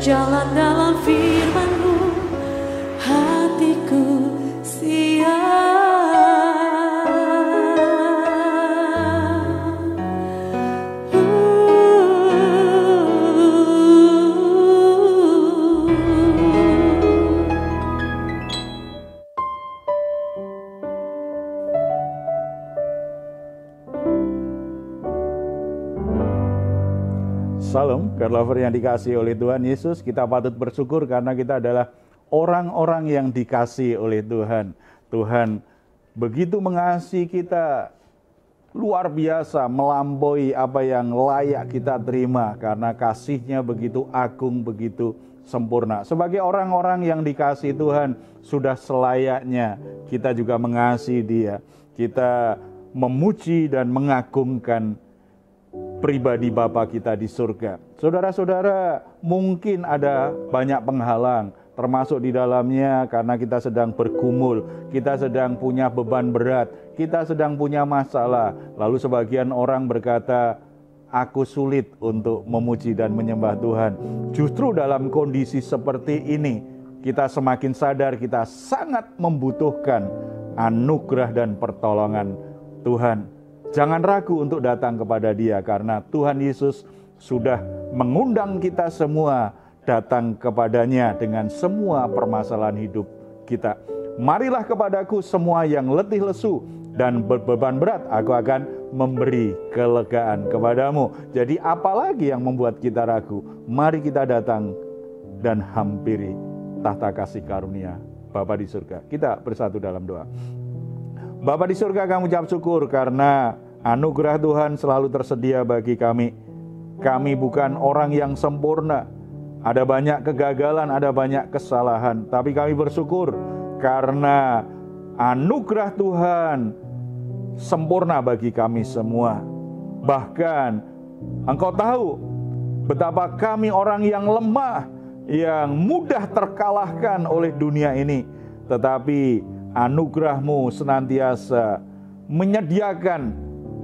berjalan dalam firman-Mu, hatiku siap. Salam, God lover yang dikasihi oleh Tuhan Yesus. Kita patut bersyukur karena kita adalah orang-orang yang dikasihi oleh Tuhan. Tuhan begitu mengasihi kita, luar biasa, melampaui apa yang layak kita terima. Karena kasih-Nya begitu agung, begitu sempurna. Sebagai orang-orang yang dikasihi Tuhan, sudah selayaknya kita juga mengasihi Dia. Kita memuji dan mengagungkan pribadi Bapa kita di surga. Saudara-saudara, mungkin ada banyak penghalang, termasuk di dalamnya karena kita sedang bergumul, kita sedang punya beban berat, kita sedang punya masalah. Lalu sebagian orang berkata, aku sulit untuk memuji dan menyembah Tuhan. Justru dalam kondisi seperti ini, kita semakin sadar kita sangat membutuhkan anugerah dan pertolongan Tuhan. Jangan ragu untuk datang kepada Dia karena Tuhan Yesus sudah mengundang kita semua datang kepadanya dengan semua permasalahan hidup kita. Marilah kepadaku semua yang letih lesu dan berbeban berat, aku akan memberi kelegaan kepadamu. Jadi apalagi yang membuat kita ragu? Mari kita datang dan hampiri tahta kasih karunia Bapa di surga. Kita bersatu dalam doa. Bapa di surga, kami ucap syukur karena anugerah Tuhan selalu tersedia bagi kami. Kami bukan orang yang sempurna. Ada banyak kegagalan, ada banyak kesalahan. Tapi kami bersyukur karena anugerah Tuhan sempurna bagi kami semua. Bahkan Engkau tahu betapa kami orang yang lemah, yang mudah terkalahkan oleh dunia ini. Tetapi anugerah-Mu senantiasa menyediakan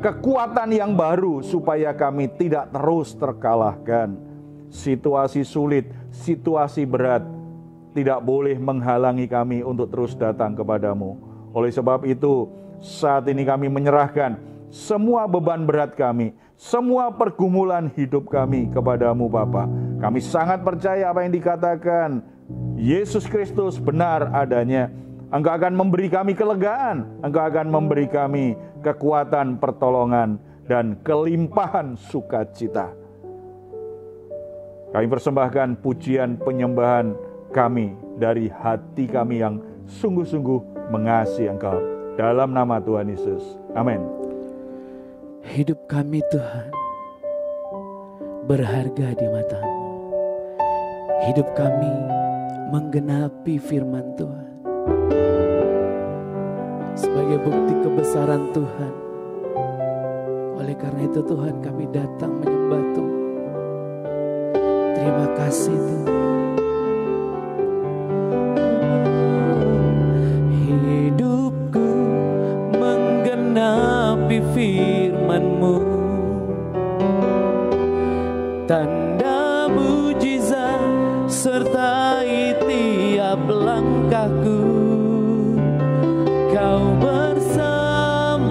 kekuatan yang baru supaya kami tidak terus terkalahkan. Situasi sulit, situasi berat tidak boleh menghalangi kami untuk terus datang kepadamu. Oleh sebab itu, saat ini kami menyerahkan semua beban berat kami, semua pergumulan hidup kami kepadamu Bapa. Kami sangat percaya apa yang dikatakan Yesus Kristus benar adanya. Engkau akan memberi kami kelegaan, Engkau akan memberi kami kekuatan, pertolongan, dan kelimpahan sukacita. Kami persembahkan pujian penyembahan kami dari hati kami yang sungguh-sungguh mengasihi Engkau. Dalam nama Tuhan Yesus. Amin. Hidup kami Tuhan berharga di mata-Mu. Hidup kami menggenapi firman Tuhan. Sebagai bukti kebesaran Tuhan. Oleh karena itu Tuhan, kami datang menyembah Tuhan. Terima kasih Tuhan. Hidupku menggenapi firman-Mu. Tanda mujizat sertai tiap langkahku. Kau bersamaku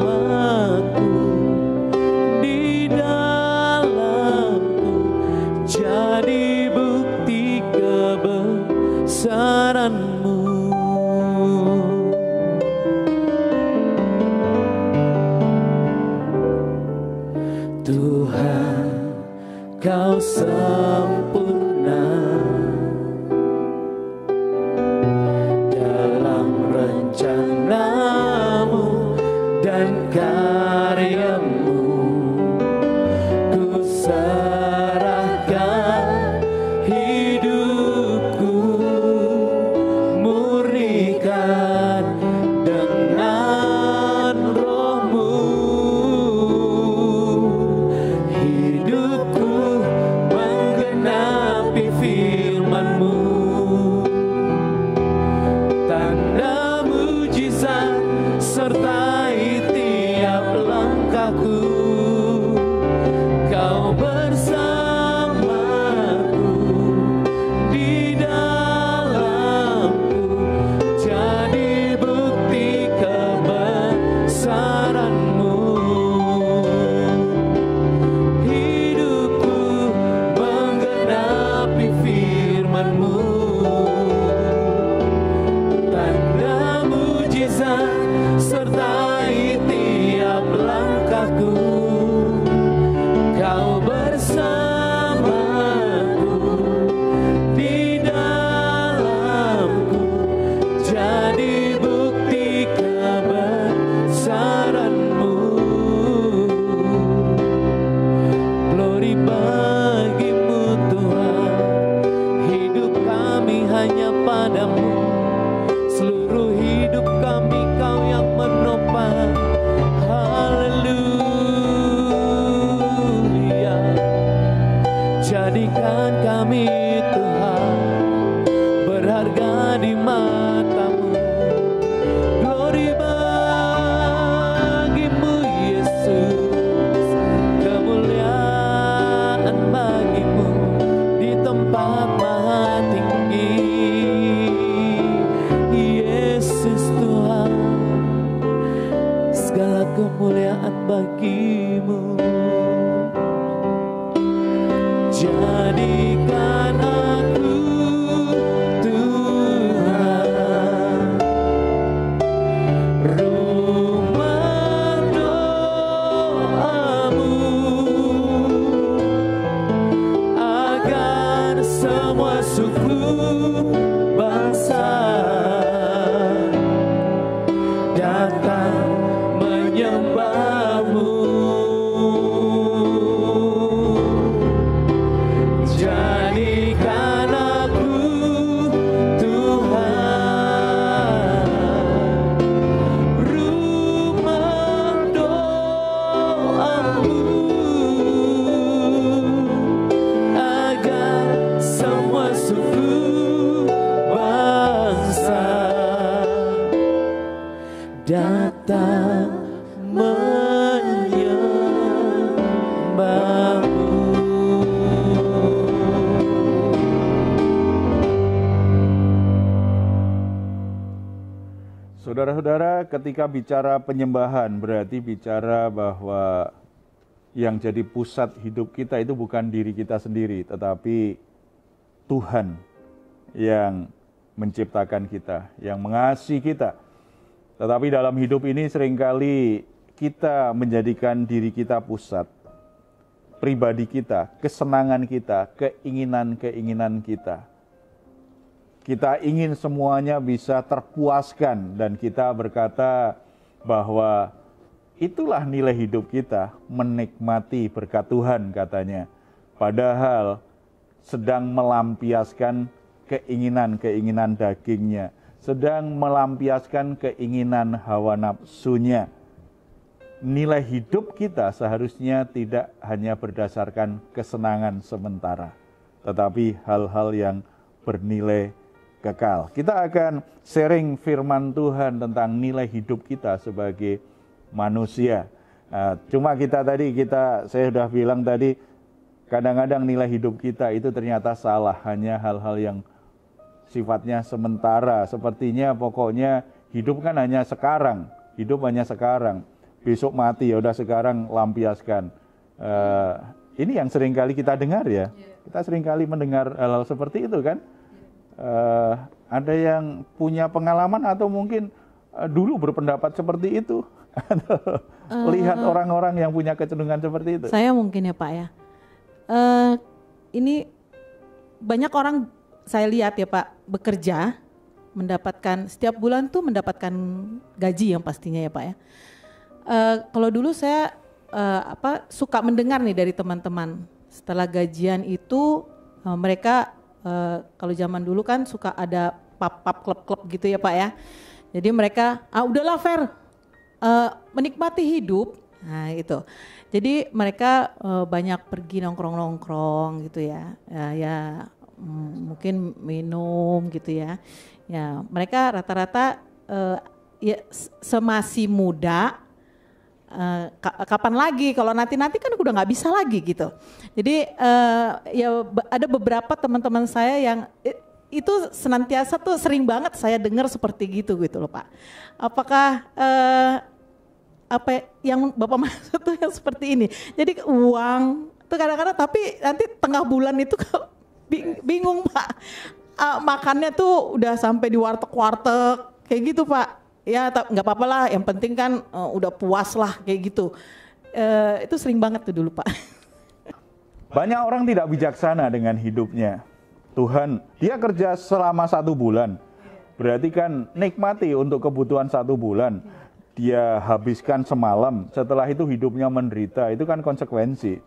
di dalamku, jadi bukti kebesaran-Mu. Tuhan, Kau sempurna dalam rencana-Mu dan karya-Mu. Ku serahkan hidupku, murnikan dengan Roh-Mu. Hidupku menggenapi firman Jadikan kami Tuhan berharga di mata-Mu. Glory bagimu Yesus, kemuliaan bagimu di tempat maha tinggi. Yesus Tuhan, segala kemuliaan bagimu. Jadikan aku Tuhan rumah doa-Mu, agar semua suku bangsa datang menyembah-Mu. Jadikan aku Tuhan rumah doa-Mu, agar semua suku bangsa datang menyembah-Mu. Saudara-saudara, ketika bicara penyembahan berarti bicara bahwa yang jadi pusat hidup kita itu bukan diri kita sendiri, tetapi Tuhan yang menciptakan kita, yang mengasihi kita. Tetapi dalam hidup ini seringkali kita menjadikan diri kita pusat, pribadi kita, kesenangan kita, keinginan-keinginan kita. Kita ingin semuanya bisa terpuaskan dan kita berkata bahwa itulah nilai hidup kita, menikmati berkat Tuhan katanya. Padahal sedang melampiaskan keinginan-keinginan dagingnya, sedang melampiaskan keinginan hawa nafsunya. Nilai hidup kita seharusnya tidak hanya berdasarkan kesenangan sementara, tetapi hal-hal yang bernilai kekal. Kita akan sharing firman Tuhan tentang nilai hidup kita sebagai manusia. Cuma saya sudah bilang tadi, kadang-kadang nilai hidup kita itu ternyata salah, hanya hal-hal yang sifatnya sementara. Sepertinya pokoknya hidup kan hanya sekarang, besok mati, ya udah sekarang lampiaskan. Ini yang seringkali kita dengar ya. Kita seringkali mendengar hal-hal seperti itu kan. Ada yang punya pengalaman atau mungkin dulu berpendapat seperti itu, atau lihat orang-orang yang punya kecenderungan seperti itu. Saya mungkin ya Pak ya. Ini banyak orang saya lihat ya Pak bekerja, mendapatkan setiap bulan tuh mendapatkan gaji yang pastinya ya Pak ya. Kalau dulu saya suka mendengar nih dari teman-teman setelah gajian itu mereka kalau zaman dulu kan suka ada pub klub gitu ya Pak ya. Jadi mereka udahlah Fer, menikmati hidup. Nah itu. Jadi mereka banyak pergi nongkrong gitu ya. Mungkin minum gitu ya. Ya mereka rata-rata ya semasih muda. Kapan lagi, kalau nanti kan udah nggak bisa lagi gitu. Jadi ya ada beberapa teman-teman saya yang itu senantiasa tuh sering banget saya dengar seperti gitu loh Pak. Apakah apa yang Bapak maksud tuh yang seperti ini? Jadi uang tuh kadang-kadang, tapi nanti tengah bulan itu bingung Pak. Makannya tuh udah sampai di warteg-warteg kayak gitu Pak. Ya nggak apa-apa lah, yang penting kan udah puas lah kayak gitu. Itu sering banget tuh dulu Pak. Banyak orang tidak bijaksana dengan hidupnya. Tuhan, dia kerja selama 1 bulan. Berarti kan nikmati untuk kebutuhan 1 bulan. Dia habiskan semalam, setelah itu hidupnya menderita, itu kan konsekuensi.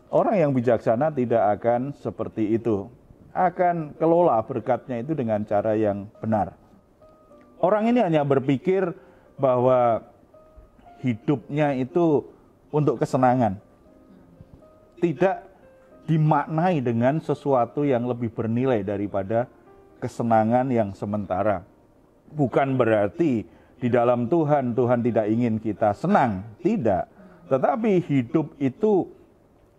Orang yang bijaksana tidak akan seperti itu. Akan kelola berkatnya itu dengan cara yang benar. Orang ini hanya berpikir bahwa hidupnya itu untuk kesenangan. Tidak dimaknai dengan sesuatu yang lebih bernilai daripada kesenangan yang sementara. Bukan berarti di dalam Tuhan tidak ingin kita senang, tidak. Tetapi hidup itu,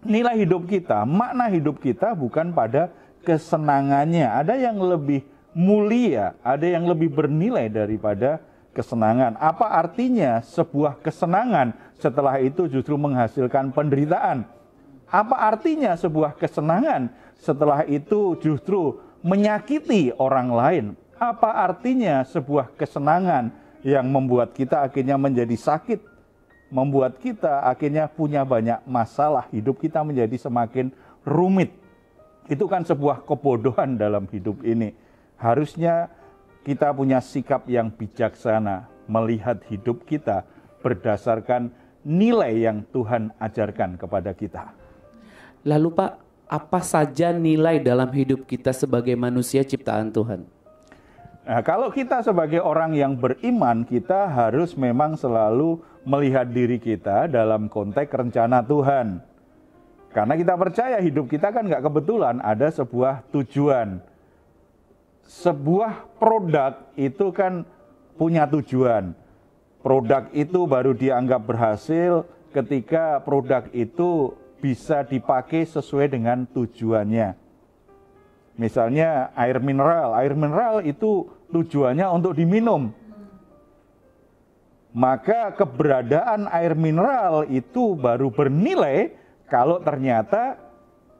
nilai hidup kita, makna hidup kita bukan pada kesenangannya. Ada yang lebih mulia, ada yang lebih bernilai daripada kesenangan. Apa artinya sebuah kesenangan setelah itu justru menghasilkan penderitaan? Apa artinya sebuah kesenangan setelah itu justru menyakiti orang lain? Apa artinya sebuah kesenangan yang membuat kita akhirnya menjadi sakit, membuat kita akhirnya punya banyak masalah, hidup kita menjadi semakin rumit? Itu kan sebuah kebodohan dalam hidup ini. Harusnya kita punya sikap yang bijaksana, melihat hidup kita berdasarkan nilai yang Tuhan ajarkan kepada kita. Lalu Pak, apa saja nilai dalam hidup kita sebagai manusia ciptaan Tuhan? Nah, kalau kita sebagai orang yang beriman, kita harus memang selalu melihat diri kita dalam konteks rencana Tuhan. Karena kita percaya hidup kita kan nggak kebetulan, ada sebuah tujuan. Sebuah produk itu kan punya tujuan. Produk itu baru dianggap berhasil ketika produk itu bisa dipakai sesuai dengan tujuannya. Misalnya air mineral itu tujuannya untuk diminum. Maka keberadaan air mineral itu baru bernilai kalau ternyata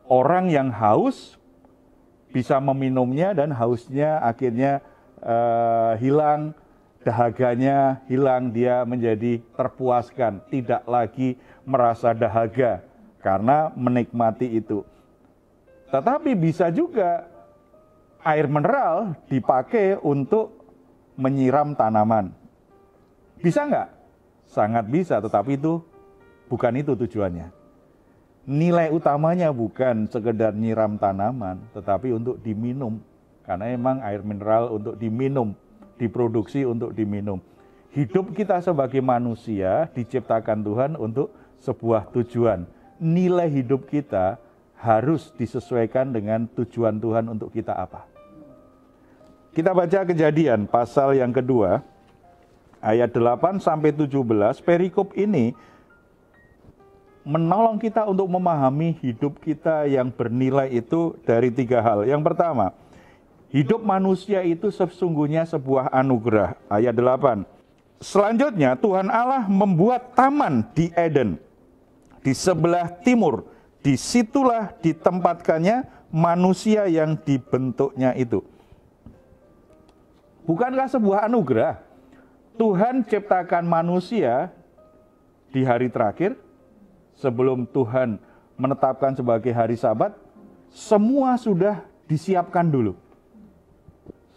orang yang haus bisa meminumnya dan hausnya akhirnya hilang, dahaganya hilang, dia menjadi terpuaskan, tidak lagi merasa dahaga karena menikmati itu. Tetapi bisa juga air mineral dipakai untuk menyiram tanaman. Bisa nggak? Sangat bisa, tetapi itu bukan itu tujuannya. Nilai utamanya bukan sekedar nyiram tanaman, tetapi untuk diminum. Karena emang air mineral untuk diminum, diproduksi untuk diminum. Hidup kita sebagai manusia diciptakan Tuhan untuk sebuah tujuan. Nilai hidup kita harus disesuaikan dengan tujuan Tuhan untuk kita apa. Kita baca Kejadian pasal yang kedua, ayat 8 sampai 17. Perikop ini menolong kita untuk memahami hidup kita yang bernilai itu dari 3 hal. Yang pertama, hidup manusia itu sesungguhnya sebuah anugerah. Ayat 8. Selanjutnya Tuhan Allah membuat taman di Eden, di sebelah timur. Disitulah ditempatkannya manusia yang dibentuknya itu. Bukankah sebuah anugerah? Tuhan ciptakan manusia di hari terakhir, sebelum Tuhan menetapkan sebagai hari Sabat, semua sudah disiapkan dulu.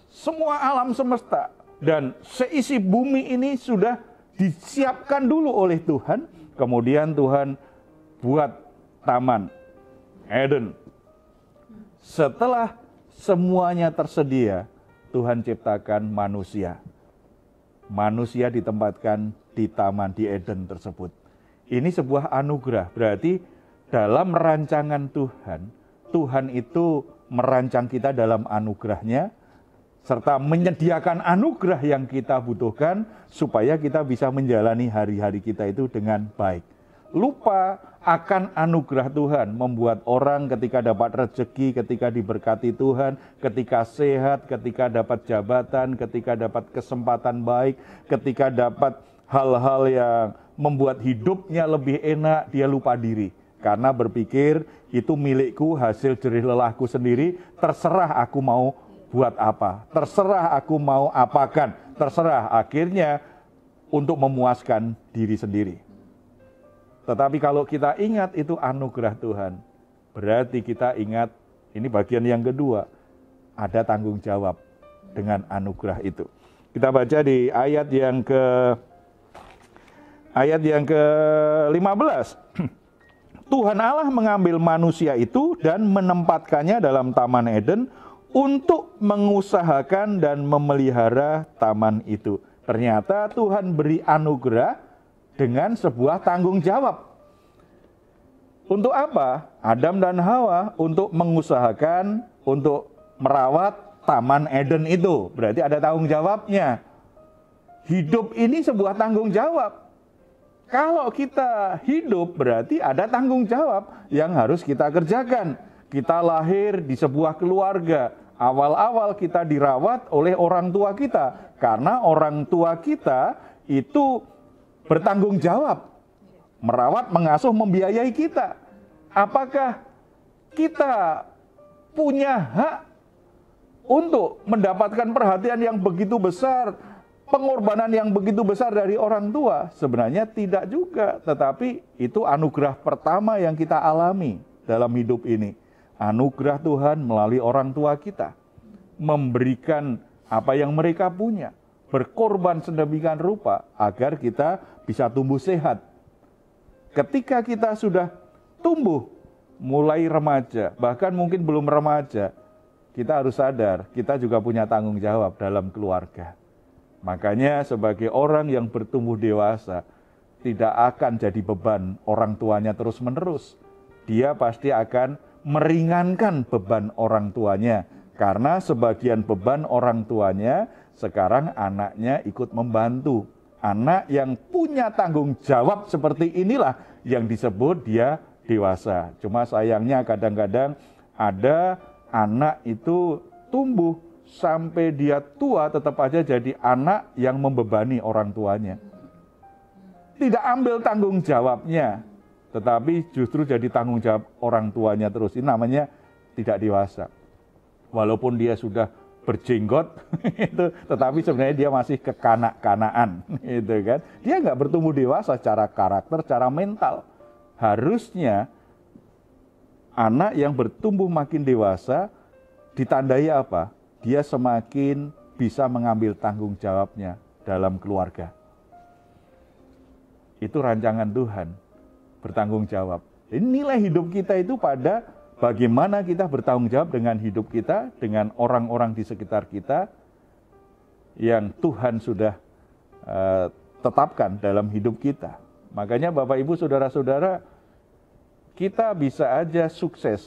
Semua alam semesta dan seisi bumi ini sudah disiapkan dulu oleh Tuhan. Kemudian Tuhan buat taman Eden. Setelah semuanya tersedia, Tuhan ciptakan manusia. Manusia ditempatkan di taman di Eden tersebut. Ini sebuah anugerah. Berarti dalam rancangan Tuhan, Tuhan itu merancang kita dalam anugerahnya, serta menyediakan anugerah yang kita butuhkan supaya kita bisa menjalani hari-hari kita itu dengan baik. Lupa akan anugerah Tuhan, membuat orang ketika dapat rezeki, ketika diberkati Tuhan, ketika sehat, ketika dapat jabatan, ketika dapat kesempatan baik, ketika dapat hal-hal yang membuat hidupnya lebih enak, dia lupa diri. Karena berpikir, itu milikku, hasil jerih lelahku sendiri, terserah aku mau buat apa, terserah aku mau apakan, terserah akhirnya untuk memuaskan diri sendiri. Tetapi kalau kita ingat itu anugerah Tuhan, berarti kita ingat, ini bagian yang kedua, ada tanggung jawab dengan anugerah itu. Kita baca di ayat yang ke-15. Tuhan Allah mengambil manusia itu dan menempatkannya dalam Taman Eden untuk mengusahakan dan memelihara taman itu. Ternyata Tuhan beri anugerah dengan sebuah tanggung jawab. Untuk apa? Adam dan Hawa untuk mengusahakan, untuk merawat Taman Eden itu. Berarti ada tanggung jawabnya. Hidup ini sebuah tanggung jawab. Kalau kita hidup berarti ada tanggung jawab yang harus kita kerjakan. Kita lahir di sebuah keluarga. Awal-awal kita dirawat oleh orang tua kita. Karena orang tua kita itu bertanggung jawab. Merawat, mengasuh, membiayai kita. Apakah kita punya hak untuk mendapatkan perhatian yang begitu besar, pengorbanan yang begitu besar dari orang tua? Sebenarnya tidak juga, tetapi itu anugerah pertama yang kita alami dalam hidup ini. Anugerah Tuhan melalui orang tua kita, memberikan apa yang mereka punya, berkorban sedemikian rupa agar kita bisa tumbuh sehat. Ketika kita sudah tumbuh, mulai remaja, bahkan mungkin belum remaja, kita harus sadar, kita juga punya tanggung jawab dalam keluarga. Makanya sebagai orang yang bertumbuh dewasa, tidak akan jadi beban orang tuanya terus-menerus. Dia pasti akan meringankan beban orang tuanya. Karena sebagian beban orang tuanya, sekarang anaknya ikut membantu. Anak yang punya tanggung jawab seperti inilah yang disebut dia dewasa. Cuma sayangnya kadang-kadang ada anak itu tumbuh sampai dia tua tetap aja jadi anak yang membebani orang tuanya. Tidak ambil tanggung jawabnya, tetapi justru jadi tanggung jawab orang tuanya terus. Ini namanya tidak dewasa. Walaupun dia sudah berjenggot, itu, tetapi sebenarnya dia masih kekanak-kanaan, gitu kan? Dia nggak bertumbuh dewasa secara karakter, secara mental. Harusnya anak yang bertumbuh makin dewasa ditandai apa? Dia semakin bisa mengambil tanggung jawabnya dalam keluarga. Itu rancangan Tuhan, bertanggung jawab. Jadi nilai hidup kita itu pada bagaimana kita bertanggung jawab dengan hidup kita, dengan orang-orang di sekitar kita yang Tuhan sudah tetapkan dalam hidup kita. Makanya Bapak Ibu Saudara-saudara, kita bisa aja sukses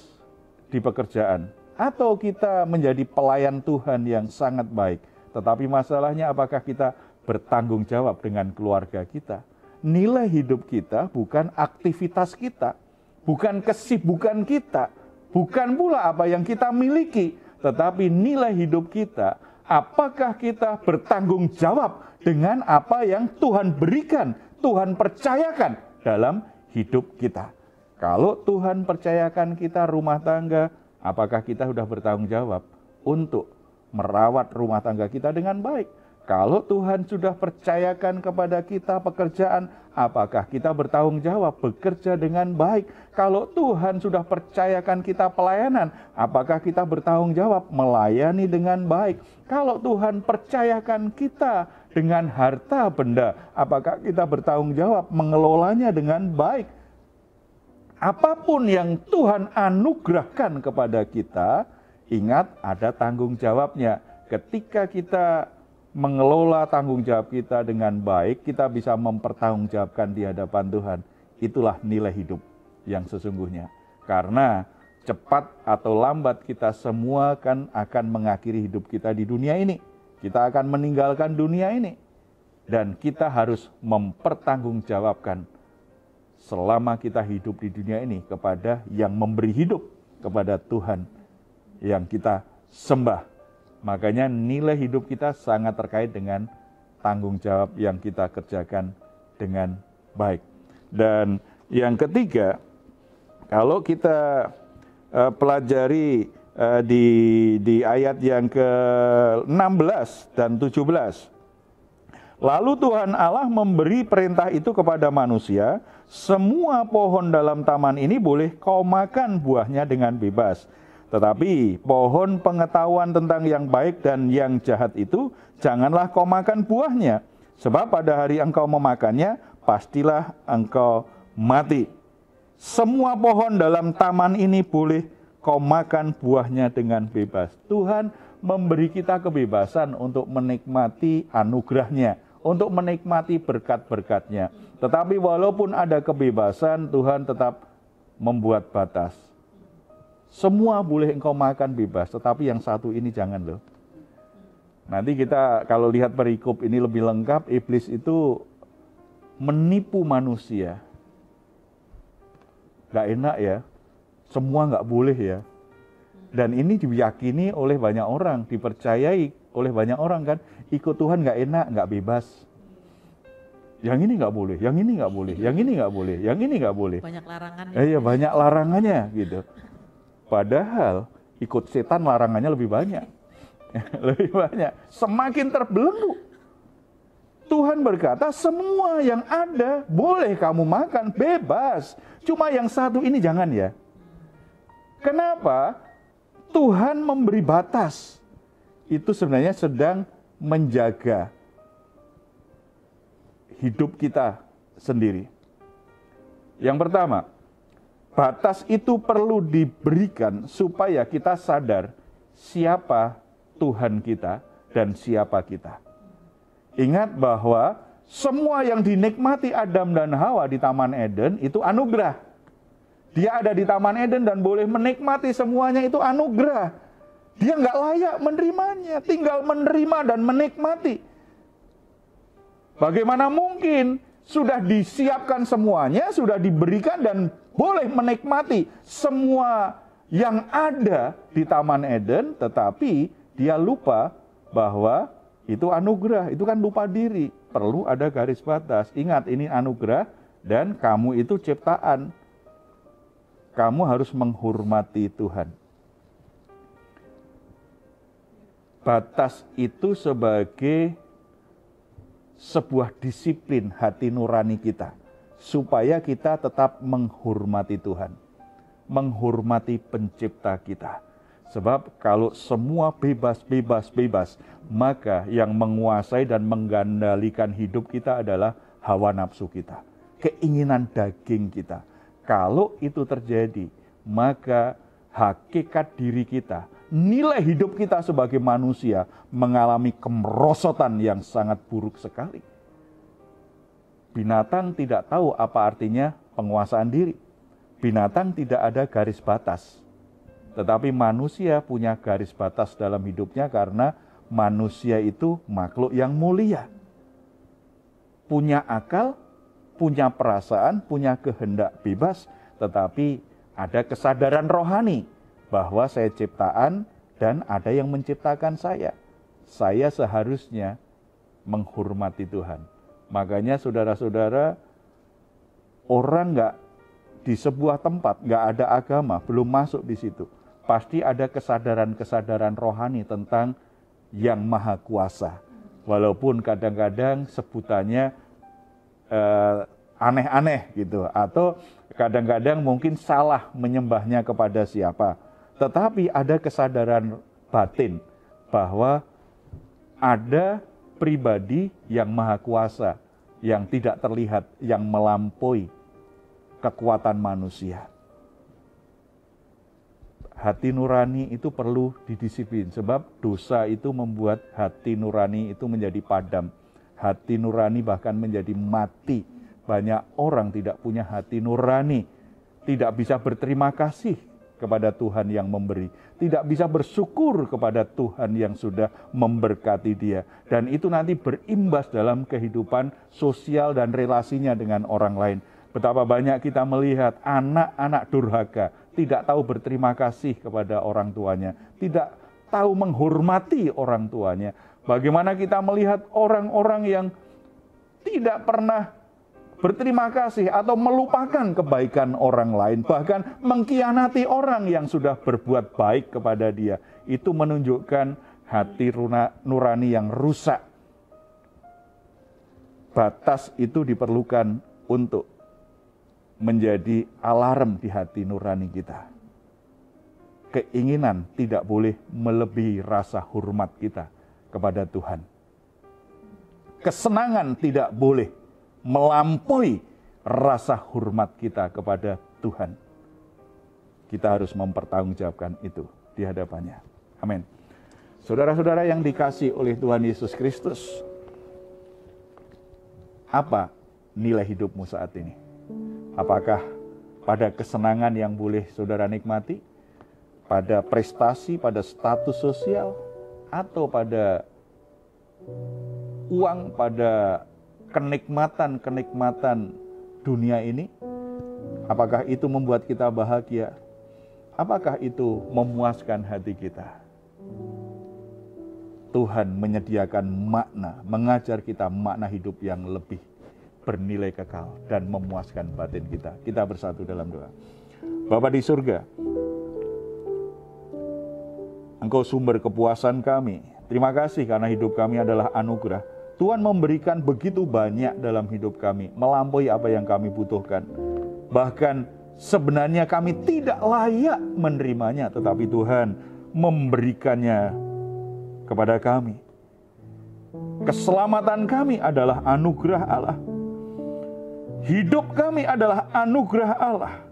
di pekerjaan atau kita menjadi pelayan Tuhan yang sangat baik. Tetapi masalahnya apakah kita bertanggung jawab dengan keluarga kita? Nilai hidup kita bukan aktivitas kita, bukan kesibukan kita, bukan pula apa yang kita miliki, tetapi nilai hidup kita, apakah kita bertanggung jawab dengan apa yang Tuhan berikan, Tuhan percayakan dalam hidup kita. Kalau Tuhan percayakan kita rumah tangga, apakah kita sudah bertanggung jawab untuk merawat rumah tangga kita dengan baik? Kalau Tuhan sudah percayakan kepada kita pekerjaan, apakah kita bertanggung jawab bekerja dengan baik? Kalau Tuhan sudah percayakan kita pelayanan, apakah kita bertanggung jawab melayani dengan baik? Kalau Tuhan percayakan kita dengan harta benda, apakah kita bertanggung jawab mengelolanya dengan baik? Apapun yang Tuhan anugerahkan kepada kita, ingat ada tanggung jawabnya. Ketika kita mengelola tanggung jawab kita dengan baik, kita bisa mempertanggungjawabkan di hadapan Tuhan. Itulah nilai hidup yang sesungguhnya. Karena cepat atau lambat kita semua kan akan mengakhiri hidup kita di dunia ini. Kita akan meninggalkan dunia ini. Dan kita harus mempertanggungjawabkan selama kita hidup di dunia ini kepada yang memberi hidup, kepada Tuhan yang kita sembah. Makanya nilai hidup kita sangat terkait dengan tanggung jawab yang kita kerjakan dengan baik. Dan yang ketiga, kalau kita pelajari di ayat yang ke-16 dan 17. Lalu Tuhan Allah memberi perintah itu kepada manusia, semua pohon dalam taman ini boleh kau makan buahnya dengan bebas. Tetapi pohon pengetahuan tentang yang baik dan yang jahat itu, janganlah kau makan buahnya. Sebab pada hari engkau memakannya, pastilah engkau mati. Semua pohon dalam taman ini boleh kau makan buahnya dengan bebas. Tuhan memberi kita kebebasan untuk menikmati anugerahnya, untuk menikmati berkat-berkatnya. Tetapi walaupun ada kebebasan, Tuhan tetap membuat batas. Semua boleh engkau makan bebas, tetapi yang satu ini jangan loh. Nanti kita kalau lihat perikop ini lebih lengkap, iblis itu menipu manusia. Gak enak ya, semua gak boleh ya. Dan ini diyakini oleh banyak orang, dipercayai oleh banyak orang kan, ikut Tuhan gak enak, gak bebas. Yang ini gak boleh, yang ini gak boleh, yang ini gak boleh, yang ini gak boleh. Banyak larangannya. Iya, banyak larangannya gitu. Padahal ikut setan larangannya lebih banyak. Lebih banyak. Semakin terbelenggu. Tuhan berkata semua yang ada boleh kamu makan, bebas. Cuma yang satu ini jangan ya. Kenapa? Tuhan memberi batas. Itu sebenarnya sedang menjaga hidup kita sendiri. Yang pertama, batas itu perlu diberikan supaya kita sadar siapa Tuhan kita dan siapa kita. Ingat bahwa semua yang dinikmati Adam dan Hawa di Taman Eden itu anugerah. Dia ada di Taman Eden dan boleh menikmati semuanya, itu anugerah. Dia nggak layak menerimanya, tinggal menerima dan menikmati. Bagaimana mungkin sudah disiapkan semuanya, sudah diberikan dan boleh menikmati semua yang ada di Taman Eden, tetapi dia lupa bahwa itu anugerah, itu kan lupa diri. Perlu ada garis batas. Ingat, ini anugerah dan kamu itu ciptaan. Kamu harus menghormati Tuhan. Batas itu sebagai sebuah disiplin hati nurani kita. Supaya kita tetap menghormati Tuhan. Menghormati pencipta kita. Sebab kalau semua bebas, maka yang menguasai dan mengendalikan hidup kita adalah hawa nafsu kita. Keinginan daging kita. Kalau itu terjadi, maka hakikat diri kita, nilai hidup kita sebagai manusia mengalami kemerosotan yang sangat buruk sekali. Binatang tidak tahu apa artinya penguasaan diri. Binatang tidak ada garis batas. Tetapi manusia punya garis batas dalam hidupnya karena manusia itu makhluk yang mulia. Punya akal, punya perasaan, punya kehendak bebas, tetapi ada kesadaran rohani bahwa saya ciptaan dan ada yang menciptakan saya. Saya seharusnya menghormati Tuhan. Makanya saudara-saudara, orang nggak di sebuah tempat, nggak ada agama, belum masuk di situ. Pasti ada kesadaran-kesadaran rohani tentang yang maha kuasa. Walaupun kadang-kadang sebutannya aneh-aneh gitu. Atau kadang-kadang mungkin salah menyembahnya kepada siapa. Tetapi ada kesadaran batin bahwa ada pribadi yang maha kuasa, yang tidak terlihat, yang melampaui kekuatan manusia. Hati nurani itu perlu didisiplin, sebab dosa itu membuat hati nurani itu menjadi padam. Hati nurani bahkan menjadi mati. Banyak orang tidak punya hati nurani, tidak bisa berterima kasih kepada Tuhan yang memberi, tidak bisa bersyukur kepada Tuhan yang sudah memberkati dia. Dan itu nanti berimbas dalam kehidupan sosial dan relasinya dengan orang lain. Betapa banyak kita melihat anak-anak durhaka, tidak tahu berterima kasih kepada orang tuanya, tidak tahu menghormati orang tuanya. Bagaimana kita melihat orang-orang yang tidak pernah berterima kasih atau melupakan kebaikan orang lain, bahkan mengkhianati orang yang sudah berbuat baik kepada dia. Itu menunjukkan hati nurani yang rusak. Batas itu diperlukan untuk menjadi alarm di hati nurani kita. Keinginan tidak boleh melebihi rasa hormat kita kepada Tuhan. Kesenangan tidak boleh melampaui rasa hormat kita kepada Tuhan. Kita harus mempertanggungjawabkan itu di hadapannya. Amin. Saudara-saudara yang dikasihi oleh Tuhan Yesus Kristus, apa nilai hidupmu saat ini? Apakah pada kesenangan yang boleh saudara nikmati, pada prestasi, pada status sosial, atau pada uang, pada kenikmatan-kenikmatan dunia ini? Apakah itu membuat kita bahagia? Apakah itu memuaskan hati kita? Tuhan menyediakan makna, mengajar kita makna hidup yang lebih bernilai kekal dan memuaskan batin kita. Kita bersatu dalam doa. Bapa di surga, Engkau sumber kepuasan kami. Terima kasih karena hidup kami adalah anugerah. Tuhan memberikan begitu banyak dalam hidup kami, melampaui apa yang kami butuhkan. Bahkan sebenarnya kami tidak layak menerimanya, tetapi Tuhan memberikannya kepada kami. Keselamatan kami adalah anugerah Allah. Hidup kami adalah anugerah Allah.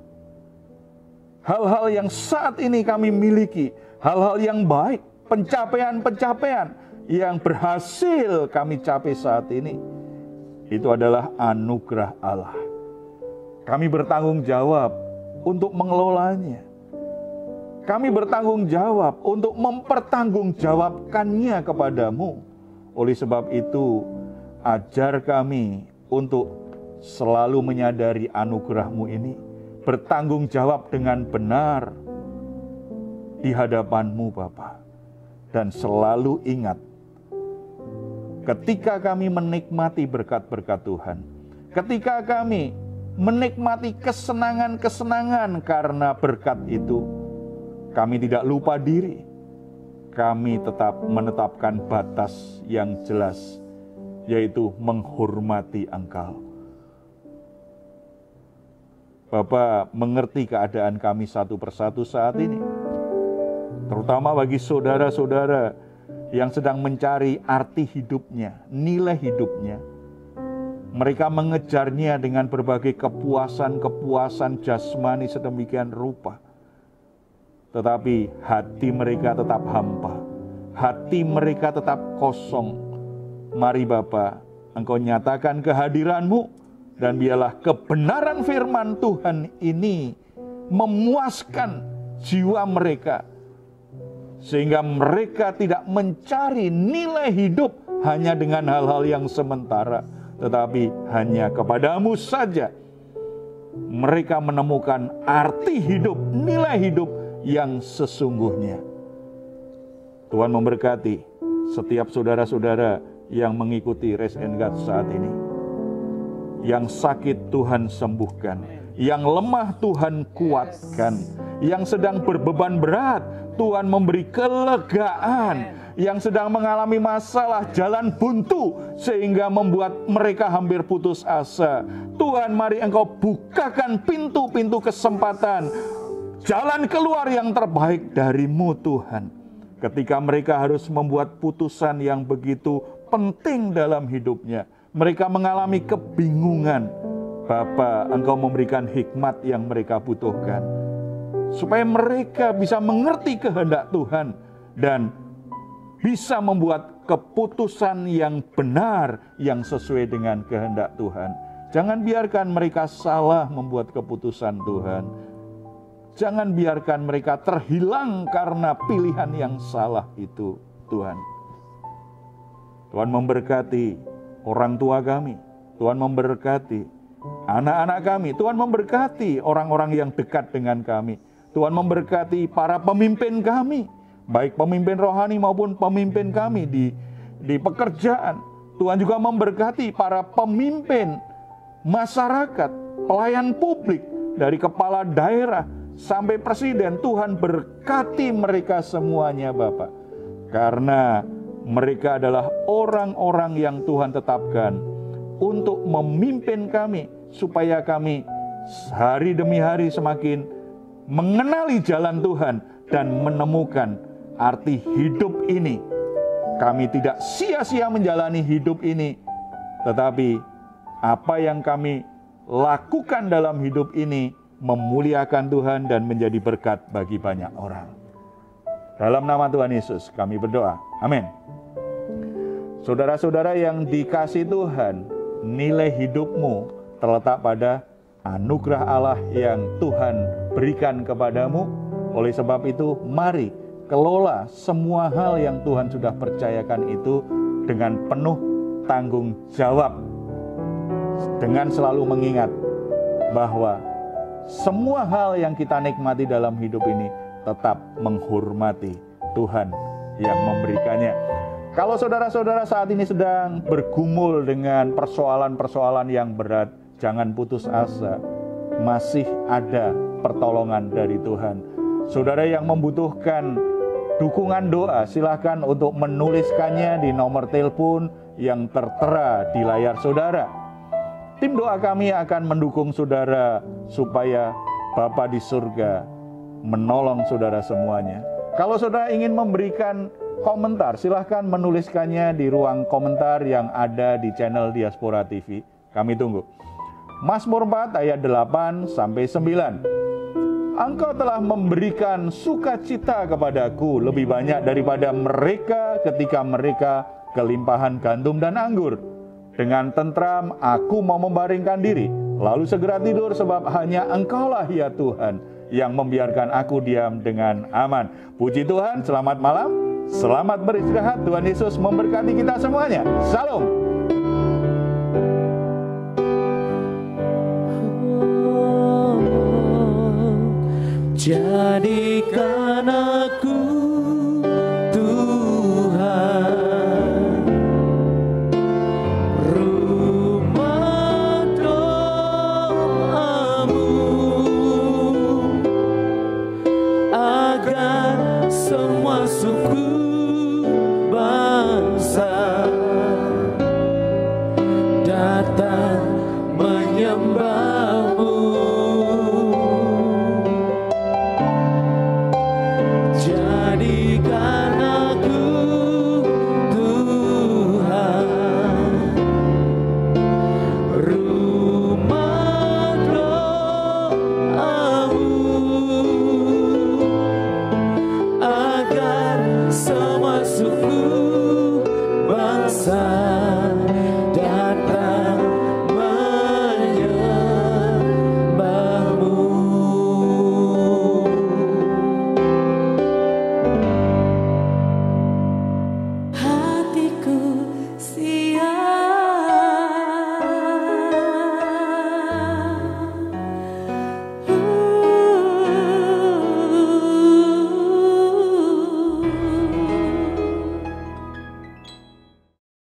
Hal-hal yang saat ini kami miliki, hal-hal yang baik, pencapaian-pencapaian yang berhasil kami capai saat ini, itu adalah anugerah Allah. Kami bertanggung jawab untuk mengelolanya. Kami bertanggung jawab untuk mempertanggungjawabkannya kepadamu. Oleh sebab itu, ajar kami untuk selalu menyadari anugerah-Mu ini, bertanggung jawab dengan benar di hadapan-Mu Bapa. Dan selalu ingat, ketika kami menikmati berkat-berkat Tuhan, ketika kami menikmati kesenangan-kesenangan karena berkat itu, kami tidak lupa diri. Kami tetap menetapkan batas yang jelas, yaitu menghormati Engkau. Bapa mengerti keadaan kami satu persatu saat ini, terutama bagi saudara-saudara yang sedang mencari arti hidupnya, nilai hidupnya. Mereka mengejarnya dengan berbagai kepuasan-kepuasan jasmani sedemikian rupa. Tetapi hati mereka tetap hampa, hati mereka tetap kosong. Mari Bapa, Engkau nyatakan kehadiran-Mu, dan biarlah kebenaran firman Tuhan ini memuaskan jiwa mereka, sehingga mereka tidak mencari nilai hidup hanya dengan hal-hal yang sementara, tetapi hanya kepadamu saja mereka menemukan arti hidup, nilai hidup yang sesungguhnya. Tuhan memberkati setiap saudara-saudara yang mengikuti Raise and Guard saat ini. Yang sakit Tuhan sembuhkan, yang lemah Tuhan kuatkan, yang sedang berbeban berat Tuhan memberi kelegaan, yang sedang mengalami masalah jalan buntu sehingga membuat mereka hampir putus asa. Tuhan, mari Engkau bukakan pintu-pintu kesempatan, jalan keluar yang terbaik dari-Mu Tuhan. Ketika mereka harus membuat putusan yang begitu penting dalam hidupnya, mereka mengalami kebingungan. Bapa, Engkau memberikan hikmat yang mereka butuhkan, supaya mereka bisa mengerti kehendak Tuhan dan bisa membuat keputusan yang benar, yang sesuai dengan kehendak Tuhan. Jangan biarkan mereka salah membuat keputusan Tuhan. Jangan biarkan mereka terhilang karena pilihan yang salah itu, Tuhan. Tuhan memberkati orang tua kami, Tuhan memberkati anak-anak kami, Tuhan memberkati orang-orang yang dekat dengan kami, Tuhan memberkati para pemimpin kami, baik pemimpin rohani maupun pemimpin kami di pekerjaan. Tuhan juga memberkati para pemimpin masyarakat, pelayan publik, dari kepala daerah sampai presiden. Tuhan berkati mereka semuanya Bapa, karena mereka adalah orang-orang yang Tuhan tetapkan untuk memimpin kami, supaya kami hari demi hari semakin mengenali jalan Tuhan dan menemukan arti hidup ini. Kami tidak sia-sia menjalani hidup ini, tetapi apa yang kami lakukan dalam hidup ini memuliakan Tuhan dan menjadi berkat bagi banyak orang. Dalam nama Tuhan Yesus kami berdoa. Amin. Saudara-saudara yang dikasihi Tuhan, nilai hidupmu terletak pada anugerah Allah yang Tuhan berikan kepadamu. Oleh sebab itu, mari kelola semua hal yang Tuhan sudah percayakan itu dengan penuh tanggung jawab, dengan selalu mengingat bahwa semua hal yang kita nikmati dalam hidup ini tetap menghormati Tuhan yang memberikannya. Kalau saudara-saudara saat ini sedang bergumul dengan persoalan-persoalan yang berat, jangan putus asa. Masih ada pertolongan dari Tuhan. Saudara yang membutuhkan dukungan doa, silakan untuk menuliskannya di nomor telepon yang tertera di layar saudara. Tim doa kami akan mendukung saudara supaya Bapa di surga menolong saudara semuanya. Kalau saudara ingin memberikan komentar, silahkan menuliskannya di ruang komentar yang ada di channel Diaspora TV. Kami tunggu. Mazmur 4 ayat 8-9. Engkau telah memberikan sukacita kepadaku lebih banyak daripada mereka ketika mereka kelimpahan gandum dan anggur. Dengan tentram aku mau membaringkan diri, lalu segera tidur, sebab hanya Engkaulah ya Tuhan yang membiarkan aku diam dengan aman. Puji Tuhan, selamat malam, selamat beristirahat. Tuhan Yesus memberkati kita semuanya. Salam. Jadikan aku Tuhan rumah doamu, agar semua suku